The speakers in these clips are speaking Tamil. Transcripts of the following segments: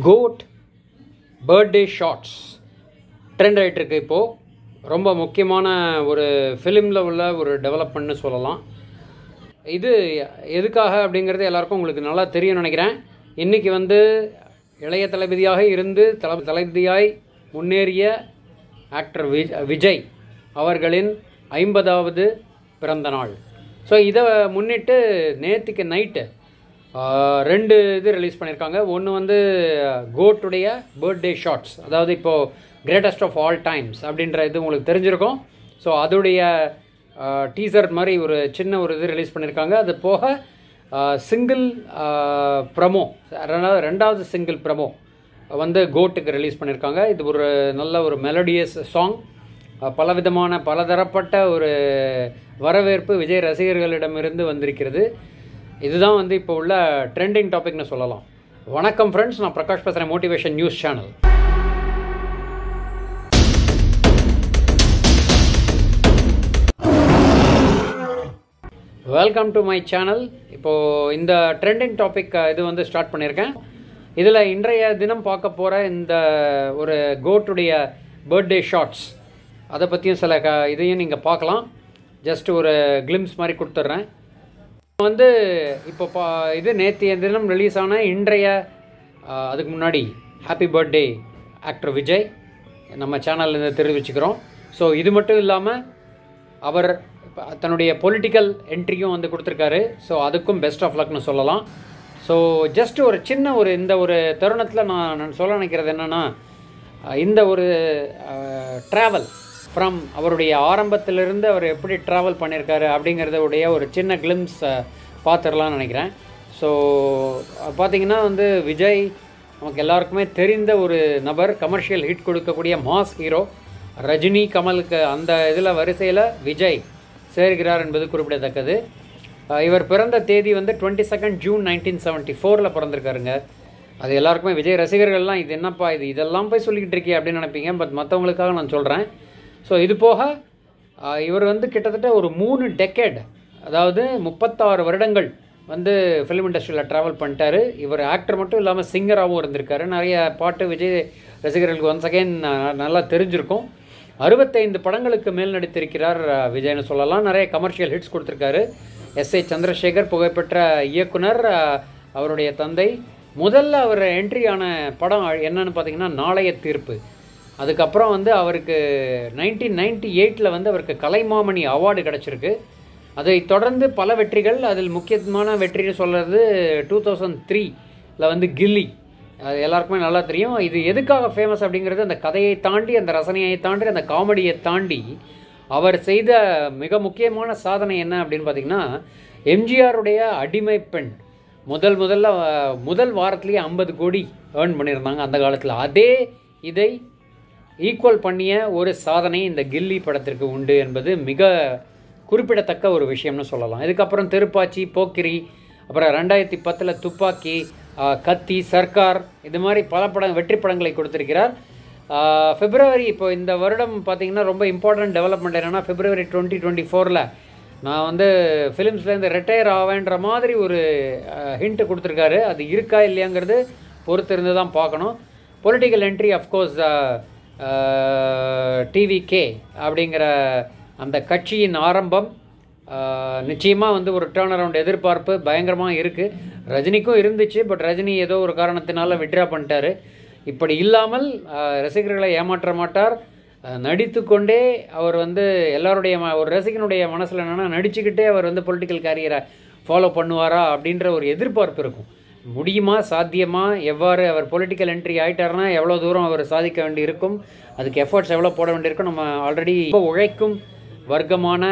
கோட் பர்த்டே ஷார்ட்ஸ் ட்ரெண்ட் ஆகிட்டு இருக்கு. இப்போது ரொம்ப முக்கியமான ஒரு ஃபிலிமில் உள்ள ஒரு டெவலப்மெண்ட்னு சொல்லலாம். இது எதுக்காக அப்படிங்கிறது எல்லாருக்கும் உங்களுக்கு நல்லா தெரியும்னு நினைக்கிறேன். இன்றைக்கி இளைய தளபதியாக இருந்து தளபதியாய் முன்னேறிய ஆக்டர் விஜய் அவர்களின் 50வது பிறந்த நாள். ஸோ இதை முன்னிட்டு நேற்றுக்கு நைட்டு 2 இது ரிலீஸ் பண்ணியிருக்காங்க. ஒன்று கோட்டுடைய பர்த்டே ஷார்ட்ஸ், அதாவது இப்போது கிரேட்டஸ்ட் ஆஃப் ஆல் டைம்ஸ் அப்படின்ற இது உங்களுக்கு தெரிஞ்சிருக்கும். ஸோ அதோடைய டீசர் மாதிரி ஒரு சின்ன ஒரு இது ரிலீஸ் பண்ணியிருக்காங்க. அது போக சிங்கிள் ப்ரமோ, ரெண்டாவது சிங்கிள் ப்ரமோ கோட்டுக்கு ரிலீஸ் பண்ணியிருக்காங்க. இது ஒரு நல்ல ஒரு மெலடியஸ் சாங். பலதரப்பட்ட ஒரு வரவேற்பு விஜய் ரசிகர்களிடமிருந்து வந்திருக்கிறது. இதுதான் இப்போ உள்ள ட்ரெண்டிங் டாபிக்னு சொல்லலாம். வணக்கம் ஃப்ரெண்ட்ஸ், நான் பிரகாஷ் பேசுகிறேன், motivation news channel. Welcome to my channel. இப்போது இந்த ட்ரெண்டிங் டாபிக் இது ஸ்டார்ட் பண்ணியிருக்கேன். இதில் இன்றைய தினம் பார்க்க போகிற இந்த ஒரு கோட்டுடைய பர்த்டே ஷார்ட்ஸ், அதை பற்றியும் சில இதையும் நீங்கள் பார்க்கலாம். ஜஸ்ட் ஒரு கிளிம்ஸ் மாதிரி கொடுத்துட்றேன். இப்போ இது நேற்றைய தினம் ரிலீஸ் ஆன இன்றைய அதுக்கு முன்னாடி ஹாப்பி பர்த்டே ஆக்டர் விஜய் நம்ம சேனல்லேருந்து தெரிவிச்சுக்கிறோம். ஸோ இது மட்டும் இல்லாமல் அவர் தன்னுடைய பொலிட்டிக்கல் என்ட்ரியும் கொடுத்துருக்காரு. ஸோ அதுக்கும் பெஸ்ட் ஆஃப் லக்னு சொல்லலாம். ஸோ ஜஸ்ட் ஒரு சின்ன இந்த ஒரு தருணத்தில் நான் சொல்ல நினைக்கிறது என்னென்னா, இந்த ஒரு ட்ராவல் ஃப்ரம் அவருடைய ஆரம்பத்திலிருந்து அவர் எப்படி ட்ராவல் பண்ணியிருக்காரு அப்படிங்கிறதுடைய ஒரு சின்ன கிளிம்ஸ் பார்த்துடலான்னு நினைக்கிறேன். ஸோ பார்த்திங்கன்னா விஜய் நமக்கு எல்லாருக்குமே தெரிந்த ஒரு நபர், கமர்ஷியல் ஹிட் கொடுக்கக்கூடிய மாஸ் ஹீரோ. ரஜினி, கமலுக்கு அந்த இதில் வரிசையில் விஜய் சேர்கிறார் என்பது குறிப்பிடத்தக்கது. இவர் பிறந்த தேதி 22 ஜூன் 1974 பிறந்திருக்காருங்க. அது எல்லாருக்குமே விஜய் ரசிகர்கள்லாம் இது என்னப்பா இதெல்லாம் போய் சொல்லிக்கிட்டு இருக்கே அப்படின்னு நினைப்பீங்க. பட் மற்றவங்களுக்காக நான் சொல்கிறேன். ஸோ இது போக இவர் கிட்டத்தட்ட ஒரு 3 டெக்கேட், அதாவது 36 வருடங்கள் ஃபிலிம் இண்டஸ்ட்ரியில் ட்ராவல் பண்ணிட்டாரு. இவர் ஆக்டர் மட்டும் இல்லாமல் சிங்கராகவும் இருந்திருக்காரு. நிறைய பாட்டு விஜய் ரசிகர்களுக்கு ஒன்ஸ் அகெயின் நல்லா தெரிஞ்சிருக்கும். 65 படங்களுக்கு மேல் நடித்திருக்கிறார் விஜய்னு சொல்லலாம். நிறைய கமர்ஷியல் ஹிட்ஸ் கொடுத்துருக்காரு. எஸ்.ஏ. சந்திரசேகர் புகழ்பெற்ற இயக்குனர், அவருடைய தந்தை. முதல்ல அவர் என்ட்ரி ஆன படம் என்னன்னு பார்த்தீங்கன்னா நாளைய தீர்ப்பு. அதுக்கப்புறம் அவருக்கு 1998 அவருக்கு கலைமாமணி அவார்டு கிடச்சிருக்கு. அதை தொடர்ந்து பல வெற்றிகள். அதில் முக்கியமான வெற்றின்னு சொல்கிறது 2003 கில்லி. அது எல்லாருக்குமே நல்லா தெரியும். இது எதுக்காக ஃபேமஸ் அப்படிங்கிறது அந்த கதையை தாண்டி, அந்த ரசனையை தாண்டி, அந்த காமெடியை தாண்டி அவர் செய்த மிக முக்கியமான சாதனை என்ன அப்படின்னு பார்த்திங்கன்னா, எம்ஜிஆருடைய அடிமை பெண் முதல் வாரத்திலேயே 50 கோடி ஏர்ன் பண்ணியிருந்தாங்க அந்த காலத்தில். அதே இதை ஈக்குவல் பண்ணிய ஒரு சாதனை இந்த கில்லி படத்திற்கு உண்டு என்பது மிக குறிப்பிடத்தக்க ஒரு விஷயம்னு சொல்லலாம். இதுக்கப்புறம் திருப்பாச்சி, போக்கிரி, அப்புறம் 2010 துப்பாக்கி, கத்தி, சர்க்கார், இது மாதிரி பல வெற்றி படங்களை கொடுத்திருக்கிறார். பிப்ரவரி, இப்போ இந்த வருடம் பார்த்திங்கன்னா ரொம்ப இம்பார்ட்டன்ட் டெவலப்மெண்ட் என்னென்னா, பிப்ரவரி 2024 நான் ஃபிலிம்ஸ்லேருந்து ரிட்டையர் ஆவேன்ற மாதிரி ஒரு ஹிண்ட்டு கொடுத்துருக்காரு. அது இருக்கா இல்லையாங்கிறது பொறுத்து இருந்து தான் பார்க்கணும். பொலிட்டிக்கல் என்ட்ரி அஃப்கோர்ஸ் டிவிகே அப்படிங்கிற அந்த கட்சியின் ஆரம்பம் நிச்சயமாக ஒரு டேர்ன் அரவுண்ட் எதிர்பார்ப்பு பயங்கரமாக இருக்குது. ரஜினிக்கும் இருந்துச்சு. பட் ரஜினி ஏதோ ஒரு காரணத்தினால விட்ரா பண்ணிட்டார். இப்படி இல்லாமல் ரசிகர்களை ஏமாற்ற மாட்டார். நடித்து கொண்டே அவர் எல்லாருடைய ஒரு ரசிகனுடைய மனசில் என்னென்னா, நடிச்சுக்கிட்டே அவர் பொலிட்டிக்கல் கேரியரை ஃபாலோ பண்ணுவாரா அப்படின்ற ஒரு எதிர்பார்ப்பு இருக்கும். முடியுமா, சாத்தியமா, எவ்வாறு அவர் பொலிட்டிக்கல் என்ட்ரி ஆகிட்டார்னா எவ்வளோ தூரம் அவர் சாதிக்க வேண்டி இருக்கும், அதுக்கு எஃபர்ட்ஸ் எவ்வளோ போட வேண்டியிருக்கும். நம்ம ஆல்ரெடி இப்போ உழைக்கும் வர்க்கமான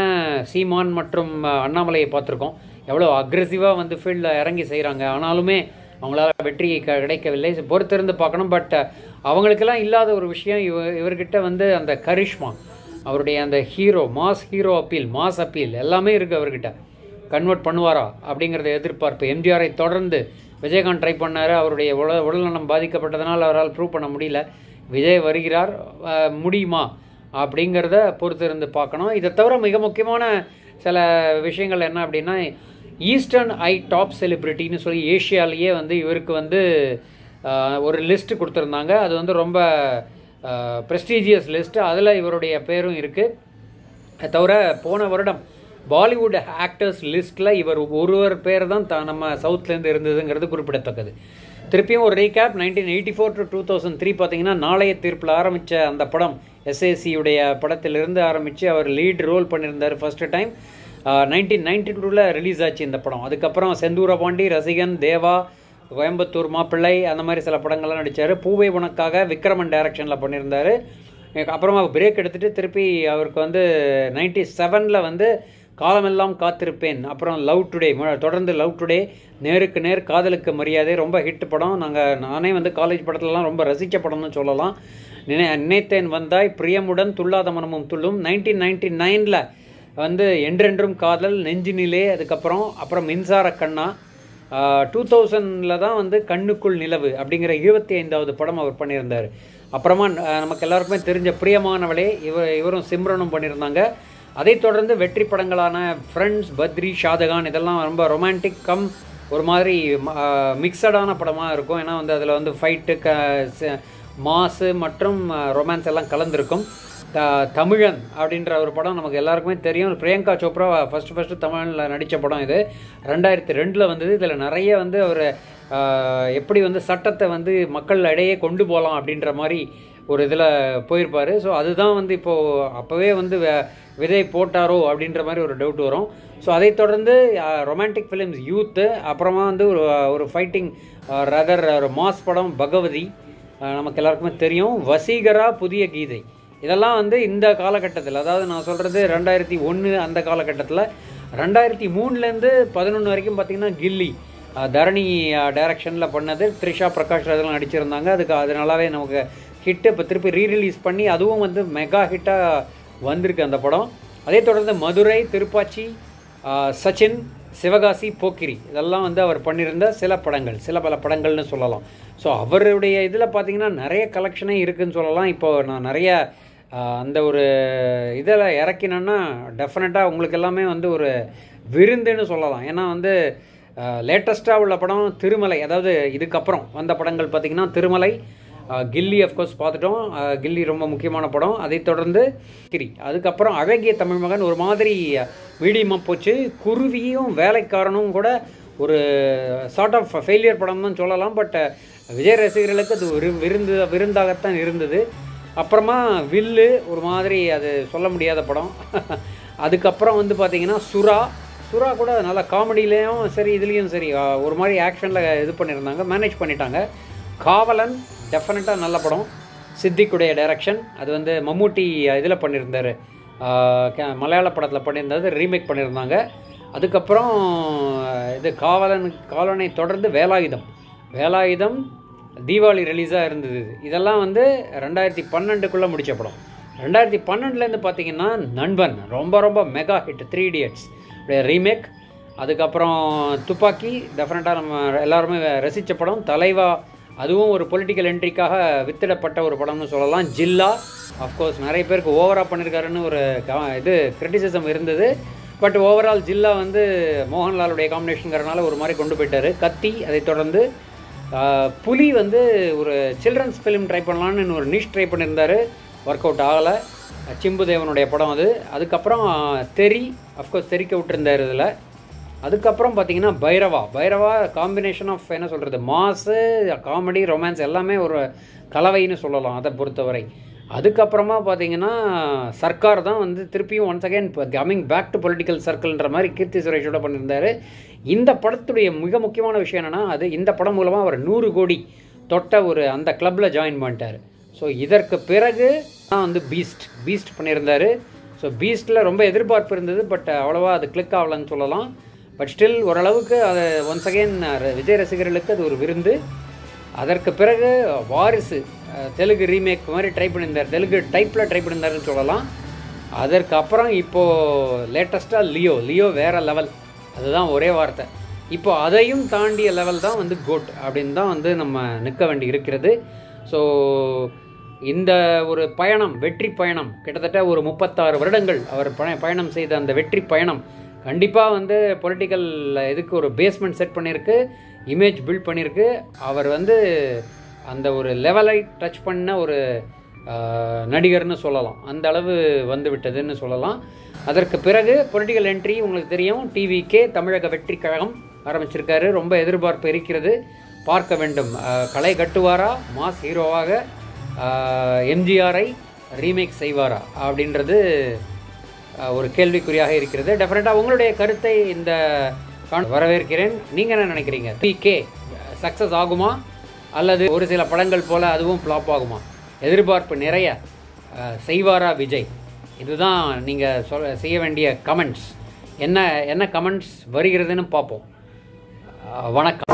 சீமான் மற்றும் அண்ணாமலையை பார்த்துருக்கோம். எவ்வளோ அக்ரெசிவாக ஃபீல்டில் இறங்கி செய்கிறாங்க. ஆனாலுமே அவங்களால வெற்றி கிடைக்கவில்லை. பொறுத்திருந்து பார்க்கணும். பட் அவங்களுக்கெல்லாம் இல்லாத ஒரு விஷயம், இவர்கிட்ட அந்த கரிஷ்மா, அவருடைய அந்த ஹீரோ, மாஸ் அப்பீல் எல்லாமே இருக்குது அவர்கிட்ட. கன்வெர்ட் பண்ணுவாரா அப்படிங்கிறத எதிர்பார்ப்பு. எம்ஜிஆரை தொடர்ந்து விஜயகாந்த் ட்ரை பண்ணார். அவருடைய உடல்நலம் பாதிக்கப்பட்டதனால் அவரால் ப்ரூவ் பண்ண முடியல. விஜய் வருகிறார், முடியுமா அப்படிங்கிறத பொறுத்து இருந்து பார்க்கணும். இதை தவிர மிக முக்கியமான சில விஷயங்கள் என்ன அப்படின்னா, ஈஸ்டர்ன் ஐ டாப் செலிப்ரிட்டின்னு சொல்லி ஏஷியாலேயே இவருக்கு ஒரு லிஸ்ட்டு கொடுத்துருந்தாங்க. அது வந்து ரொம்ப ப்ரெஸ்டீஜியஸ் லிஸ்ட்டு. அதில் இவருடைய பேரும் இருக்குது. தவிர போன வருடம் பாலிவுட் ஆக்டர்ஸ் லிஸ்ட்டில் இவர் ஒருவர் பேர் தான் நம்ம சவுத்லேருந்து இருந்ததுங்கிறது குறிப்பிடத்தக்கது. திருப்பியும் ஒரு ரீகேப். 1984 to 2003 பார்த்தீங்கன்னா நாளைய தீர்ப்பில் ஆரம்பித்த அந்த படம் எஸ்ஏசியுடைய படத்திலிருந்து ஆரம்பித்து அவர் லீட் ரோல் பண்ணியிருந்தார் ஃபஸ்ட்டு டைம். 1992 ரிலீஸ் ஆச்சு இந்த படம். அதுக்கப்புறம் செந்தூர பாண்டி, ரசிகன், தேவா, கோயம்புத்தூர் மாப்பிள்ளை, அந்த மாதிரி சில படங்கள்லாம் நடித்தார். பூவை உனக்காக விக்ரமன் டைரக்ஷனில் பண்ணியிருந்தார். அப்புறமா பிரேக் எடுத்துகிட்டு திருப்பி அவருக்கு வந்து 97 வந்து காலமெல்லாம் காத்திருப்பேன், அப்புறம் லவ் டுடே, தொடர்ந்து லவ் டுடே, நேருக்கு நேர், காதலுக்கு மரியாதை, ரொம்ப ஹிட் படம். நானே வந்து காலேஜ் படத்துலலாம் ரொம்ப ரசித்த படம்னு சொல்லலாம். நினைத்தேன் வந்தாய், பிரியமுடன், துள்ளாத மனமும் துள்ளும். 1999 வந்து என்றென்றும் காதல், நெஞ்சினிலே, அப்புறம் மின்சார கண்ணா. 2000 தான் வந்து கண்ணுக்குள் நிலவு அப்படிங்கிற 25வது படம் அவர் பண்ணியிருந்தார். அப்புறமா நமக்கு எல்லாருக்குமே தெரிஞ்ச பிரியமானவளே, இவரும் சிம்ரனும் பண்ணியிருந்தாங்க. அதை தொடர்ந்து வெற்றி படங்களான ஃப்ரெண்ட்ஸ், பத்ரி, ஷாஜகான், இதெல்லாம் ரொம்ப ரொமான்டிக் கம் ஒரு மாதிரி மிக்சடான படமாக இருக்கும். ஏன்னா வந்து அதில் வந்து ஃபைட்டு, மாசு மற்றும் ரொமான்ஸ் எல்லாம் கலந்துருக்கும். தமிழன் அப்படின்ற ஒரு படம் நமக்கு எல்லாருக்குமே தெரியும். பிரியங்கா சோப்ரா ஃபஸ்ட்டு தமிழில் நடித்த படம் இது. 2002 வந்தது. இதில் நிறைய வந்து அவர் எப்படி வந்து சட்டத்தை வந்து மக்கள் இடையே கொண்டு போகலாம் அப்படின்ற மாதிரி ஒரு இதில் போயிருப்பார். ஸோ அதுதான் வந்து இப்போது அப்போவே வந்து விதை போட்டாரோ அப்படின்ற மாதிரி ஒரு டவுட் வரும். ஸோ அதை தொடர்ந்து ரொமான்டிக் ஃபிலிம்ஸ் யூத்து, அப்புறமா வந்து ஒரு ஃபைட்டிங் ரதர் ஒரு மாஸ் படம் பகவதி நமக்கு எல்லாருக்குமே தெரியும். வசீகரா, புதிய கீதை, இதெல்லாம் வந்து இந்த காலகட்டத்தில், அதாவது நான் சொல்கிறது 2001 அந்த காலகட்டத்தில். 2003 11 வரைக்கும் பார்த்திங்கன்னா கில்லி தரணி டைரக்ஷனில் பண்ணது. த்ரிஷா, பிரகாஷ் ராஜெல்லாம் நடிச்சிருந்தாங்க. அது நல்லாவே நமக்கு ஹிட்டு. இப்போ திருப்பி ரீரிலீஸ் பண்ணி அதுவும் வந்து மெகா ஹிட்டாக வந்திருக்கு அந்த படம். அதே தொடர்ந்து மதுரை, திருப்பாச்சி, சச்சின், சிவகாசி, போக்கிரி, இதெல்லாம் வந்து அவர் பண்ணியிருந்த பல படங்கள்னு சொல்லலாம். ஸோ அவருடைய இதில் பார்த்திங்கன்னா நிறைய கலெக்ஷனே இருக்குதுன்னு சொல்லலாம். இப்போது நான் நிறைய அந்த ஒரு இதில் இறக்கினேன்னா டெஃபினட்டாக உங்களுக்கு எல்லாமே வந்து ஒரு விருந்துன்னு சொல்லலாம். ஏன்னா வந்து லேட்டஸ்ட்டாக உள்ள படம் திருமலை, அதாவது இதுக்கப்புறம் வந்த படங்கள் பார்த்திங்கன்னா திருமலை, கில்லி அஃப்கோர்ஸ் பார்த்துட்டோம். கில்லி ரொம்ப முக்கியமான படம். அதை தொடர்ந்து கிரி, அதுக்கப்புறம் அழகிய தமிழ் மகன் ஒரு மாதிரி மீடியமாக போச்சு. குருவியும் வேலைக்காரனும் கூட ஒரு சார்ட் ஆஃப் ஃபெயிலியர் படம் தான் சொல்லலாம். பட் விஜய் ரசிகர்களுக்கு அது ஒரு விருந்தாகத்தான் இருந்தது. அப்புறமா வில்லு ஒரு மாதிரி அது சொல்ல முடியாத படம். அதுக்கப்புறம் வந்து பார்த்திங்கன்னா சுறா கூட நல்லா காமெடியிலையும் சரி இதுலேயும் சரி ஒரு மாதிரி ஆக்ஷனில் இது பண்ணியிருந்தாங்க, மேனேஜ் பண்ணிட்டாங்க. காவலன் டெஃபினட்டாக நல்ல படம். சித்திக்குடைய டைரக்ஷன். அது வந்து மம்மூட்டி இதில் பண்ணியிருந்தார், மலையாள படத்தில் பண்ணியிருந்தது, ரீமேக் பண்ணியிருந்தாங்க. அதுக்கப்புறம் இது காவலனை தொடர்ந்து வேலாயுதம் தீபாவளி ரிலீஸாக இருந்தது. இதெல்லாம் வந்து 2012 முடித்த படம். 2012 பார்த்திங்கன்னா நண்பன் ரொம்ப ரொம்ப மெகா ஹிட், 3 Idiots ரீமேக். அதுக்கப்புறம் துப்பாக்கி டெஃபினட்டாக நம்ம எல்லாருமே ரசித்த படம். தலைவா, அதுவும் ஒரு பொலிட்டிக்கல் என்ட்ரிக்காக வித்திடப்பட்ட ஒரு படம்னு சொல்லலாம். ஜில்லா அஃப்கோர்ஸ் நிறைய பேருக்கு ஓவராக பண்ணியிருக்காருன்னு ஒரு இது கிரிட்டிசிசம் இருந்தது. பட் ஓவரால் ஜில்லா வந்து மோகன்லாலுடைய காம்பினேஷனுங்கிறனால ஒரு மாதிரி கொண்டு போயிட்டார். கத்தி, அதை தொடர்ந்து புலி வந்து ஒரு சில்ட்ரன்ஸ் ஃபிலிம் ட்ரை பண்ணலான்னு ஒரு நிஷ் ட்ரை பண்ணியிருந்தார், ஒர்க் அவுட் ஆகலை. சிம்புதேவனுடைய படம் அது. அதுக்கப்புறம் அஃப்கோர்ஸ் தெரிக்க விட்டுருந்தார் இதில். அதுக்கப்புறம் பார்த்திங்கன்னா பைரவா காம்பினேஷன் ஆஃப் என்ன சொல்கிறது, மாஸு, காமெடி, ரொமான்ஸ் எல்லாமே ஒரு கலவைன்னு சொல்லலாம் அதை பொறுத்தவரை. அதுக்கப்புறமா பார்த்திங்கன்னா சர்க்கார் தான் வந்து திருப்பியும் once again coming back to political சர்க்கிள்ன்ற மாதிரி கீர்த்தி சுரேஷோட பண்ணியிருந்தார். இந்த படத்துடைய மிக முக்கியமான விஷயம் என்னென்னா, இந்த படம் மூலமாக அவர் 100 கோடி தொட்ட அந்த கிளப்பில் ஜாயின் பண்ணிட்டார். ஸோ இதற்கு பிறகு தான் வந்து பீஸ்ட் பண்ணியிருந்தார். ஸோ பீஸ்ட்டில் ரொம்ப எதிர்பார்ப்பு இருந்தது, பட் அவ்வளோவா அது கிளிக் ஆகலன்னு சொல்லலாம். பட் ஸ்டில் ஓரளவுக்கு அதை ஒன்ஸ் அகெயின் விஜய் ரசிகர்களுக்கு அது ஒரு விருந்து. அதற்கு பிறகு வாரிசு தெலுங்கு ரீமேக் மாதிரி ட்ரை பண்ணியிருந்தார், தெலுங்கு டைப்பில் ட்ரை பண்ணியிருந்தாருன்னு சொல்லலாம். அதற்கு அப்புறம் இப்போது லேட்டஸ்ட்டாக லியோ வேறு லெவல், அதுதான் ஒரே வார்த்தை. இப்போது அதையும் தாண்டிய லெவல் தான் வந்து கோட் அப்படின்னு தான் வந்து நம்ம நிற்க வேண்டி இருக்கிறது. ஸோ இந்த ஒரு பயணம், வெற்றி பயணம், கிட்டத்தட்ட ஒரு 36 வருடங்கள் அவர் பயணம் செய்த அந்த வெற்றி பயணம் கண்டிப்பாக வந்து பொலிட்டிக்கல் இதுக்கு ஒரு பேஸ்மெண்ட் செட் பண்ணியிருக்கு, இமேஜ் பில்ட் பண்ணியிருக்கு. அவர் வந்து அந்த ஒரு லெவலை டச் பண்ண ஒரு நடிகர்னு சொல்லலாம். அந்த அளவு வந்து விட்டதுன்னு சொல்லலாம். அதற்கு பிறகு பொலிட்டிக்கல் என்ட்ரி உங்களுக்கு தெரியும், டிவிகே தமிழக வெற்றி கழகம் ஆரம்பிச்சிருக்காரு. ரொம்ப எதிர்பார்ப்பு இருக்கிறது, பார்க்க வேண்டும். களை கட்டுவாரா, மாஸ் ஹீரோவாக எம்ஜிஆரை ரீமேக் செய்வாரா அப்படின்றது ஒரு கேள்விக்குறியாக இருக்கிறது. டெஃபினட்டாக உங்களுடைய கருத்தை இந்த வரவேற்கிறேன். நீங்கள் என்ன நினைக்கிறீங்க? டிவிகே சக்ஸஸ் ஆகுமா அல்லது ஒரு சில படங்கள் போல் அதுவும் ஃப்ளாப் ஆகுமா? எதிர்பார்ப்பு நிறைய. செய்வாரா விஜய்? இதுதான் நீங்கள் செய்ய வேண்டிய கமெண்ட்ஸ். என்ன கமெண்ட்ஸ் வருகிறதுன்னு பார்ப்போம். வணக்கம்.